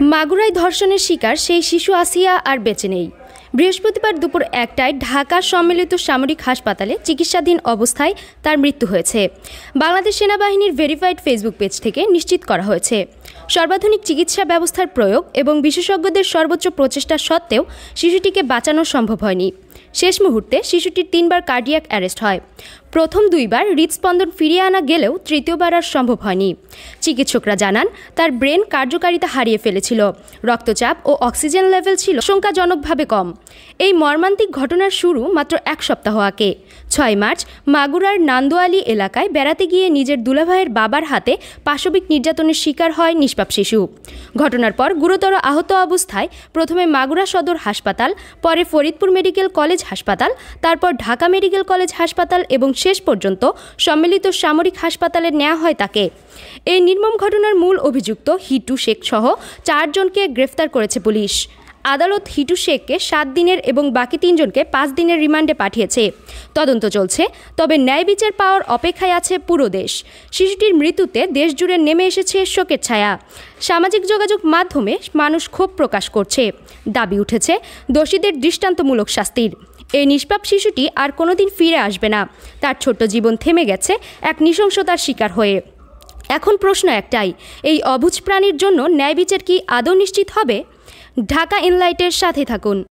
মাগুরায় ধর্ষণের শিকার সেই শিশু আসিয়া আর বেঁচে নেই। বৃহস্পতিবার দুপুর ১টায় ঢাকা সম্মিলিত সামরিক হাসপাতালে চিকিৎসাধীন অবস্থায় তার মৃত্যু হয়েছে। বাংলাদেশ সেনাবাহিনীর ভেরিফাইড ফেসবুক পেজ থেকে নিশ্চিত করা হয়েছে। সর্বাধুনিক চিকিৎসা ব্যবস্থার প্রয়োগ এবং বিশেষজ্ঞদের সর্বোচ্চ প্রচেষ্টা সত্ত্বেও শিশুটিকে বাঁচানো সম্ভব হয়নি। শেষ মুহূর্তে শিশুটির ৩বার কার্ডিয়াক অ্যারেস্ট হয়। প্রথম ২বার হৃদস্পন্দন ফিরিয়ে আনা গেলেও তৃতীয়বার আর সম্ভব হয়নি। চিকিৎসকরা জানান, তার ব্রেন কার্যকারিতা হারিয়ে ফেলেছিল। রক্তচাপ ও অক্সিজেন লেভেল ছিল আশঙ্কাজনকভাবে কম। এই মর্মান্তিক ঘটনার শুরু মাত্র ১ সপ্তাহ আগে। ৬ মার্চ মাগুরার নান্দোয়ালি এলাকায় বেড়াতে গিয়ে নিজের দুলাভাইয়ের বাবার হাতে পাশবিক নির্যাতনের শিকার হয় নিষ্পাপ শিশু। ঘটনার পর গুরুতর আহত অবস্থায় প্রথমে মাগুরা সদর হাসপাতাল, পরে ফরিদপুর মেডিকেল কলেজ হাসপাতাল, তারপর ঢাকা মেডিকেল কলেজ হাসপাতাল এবং শেষ পর্যন্ত সম্মিলিত সামরিক হাসপাতালে নেওয়া হয় তাকে। এই নির্মম ঘটনার মূল অভিযুক্ত হিটু শেখ সহ ৪ জনকে গ্রেফতার করেছে পুলিশ। আদালত হিটু শেখকে ৭ দিনের এবং বাকি ৩ জনকে ৫ দিনের রিমান্ডে পাঠিয়েছে। তদন্ত চলছে, তবে ন্যায় বিচার পাওয়ার অপেক্ষায় আছে পুরো দেশ। শিশুটির মৃত্যুতে দেশ জুড়ে নেমে এসেছে শোকের ছায়া। সামাজিক যোগাযোগ মাধ্যমে মানুষ ক্ষোভ প্রকাশ করছে। দাবি উঠেছে দোষীদের দৃষ্টান্তমূলক শাস্তির। এই নিষ্পাপ শিশুটি আর কোনোদিন ফিরে আসবে না। তার ছোট্ট জীবন থেমে গেছে এক নৃশংসতার শিকার হয়ে। এখন প্রশ্ন একটাই, এই অবুঝ প্রাণীর জন্য ন্যায় বিচার কি আদৌ নিশ্চিত হবে? ঢাকা ইনলাইটের সাথে থাকুন।